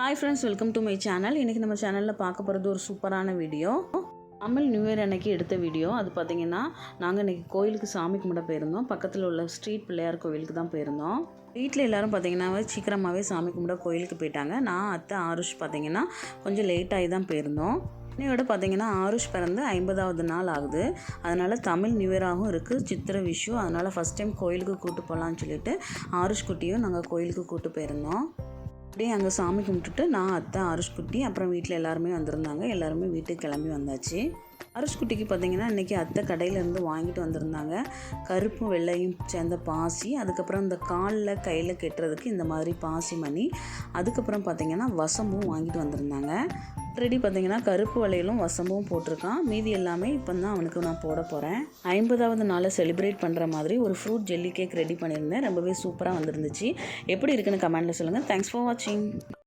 Hi friends, welcome to my channel. இன்றைக்கி நம்ம சேனலில் பார்க்க போகிறது ஒரு சூப்பரான வீடியோ. தமிழ் நியூ இயர் அன்னைக்கு எடுத்த வீடியோ. அது பார்த்திங்கன்னா நாங்கள் இன்றைக்கி கோயிலுக்கு சாமி கும்பிட போயிருந்தோம். பக்கத்தில் உள்ள ஸ்ட்ரீட் பிள்ளையார் கோவிலுக்கு தான் போயிருந்தோம். வீட்டில் எல்லோரும் பார்த்திங்கன்னா சீக்கிரமாகவே சாமி கும்பிட கோயிலுக்கு போயிட்டாங்க. நான் அத்தை ஆருஷ் பார்த்திங்கன்னா கொஞ்சம் லேட்டாகி தான் போயிருந்தோம். இன்னையோட பார்த்திங்கன்னா ஆருஷ் பிறந்து 50வது நாள் ஆகுது. அதனால் தமிழ் நியூ இயராகவும் இருக்குது, சித்திரை விஷு. அதனால் ஃபஸ்ட் டைம் கோயிலுக்கு கூப்பிட்டு போகலான்னு சொல்லிட்டு ஆருஷ் குட்டியும் நாங்கள் கோயிலுக்கு கூப்பிட்டு போயிருந்தோம். அப்படியே அங்கே சாமி கும்பிட்டுட்டு நான் அத்தை ஆருஷ் குட்டி அப்புறம் வீட்டில் எல்லாருமே வந்திருந்தாங்க. எல்லாருமே வீட்டுக்கு கிளம்பி வந்தாச்சு. ஆருஷ் குட்டிக்கு பார்த்திங்கன்னா இன்றைக்கி அத்தை கடையிலேருந்து வாங்கிட்டு வந்திருந்தாங்க கருப்பும் வெள்ளையும் சேர்ந்த பாசி, அதுக்கப்புறம் இந்த காலில் கையில் கெட்டுறதுக்கு இந்த மாதிரி பாசி மணி, அதுக்கப்புறம் பார்த்திங்கன்னா வசம்பும் வாங்கிட்டு வந்திருந்தாங்க. ஆல்ரெடி பார்த்திங்கன்னா கருப்பு வளையலும் வசம்பும் போட்டிருக்கான். மீதி எல்லாமே இப்போ தான் அவனுக்கு நான் போட போகிறேன். 50வது நாளை செலிப்ரேட் பண்ணுற மாதிரி ஒரு ஃப்ரூட் ஜெல்லி கேக் ரெடி பண்ணியிருந்தேன். ரொம்பவே சூப்பராக வந்துருந்துச்சு. எப்படி இருக்குன்னு கமெண்ட்டில் சொல்லுங்கள். தேங்க்ஸ் ஃபார் வாட்சிங்.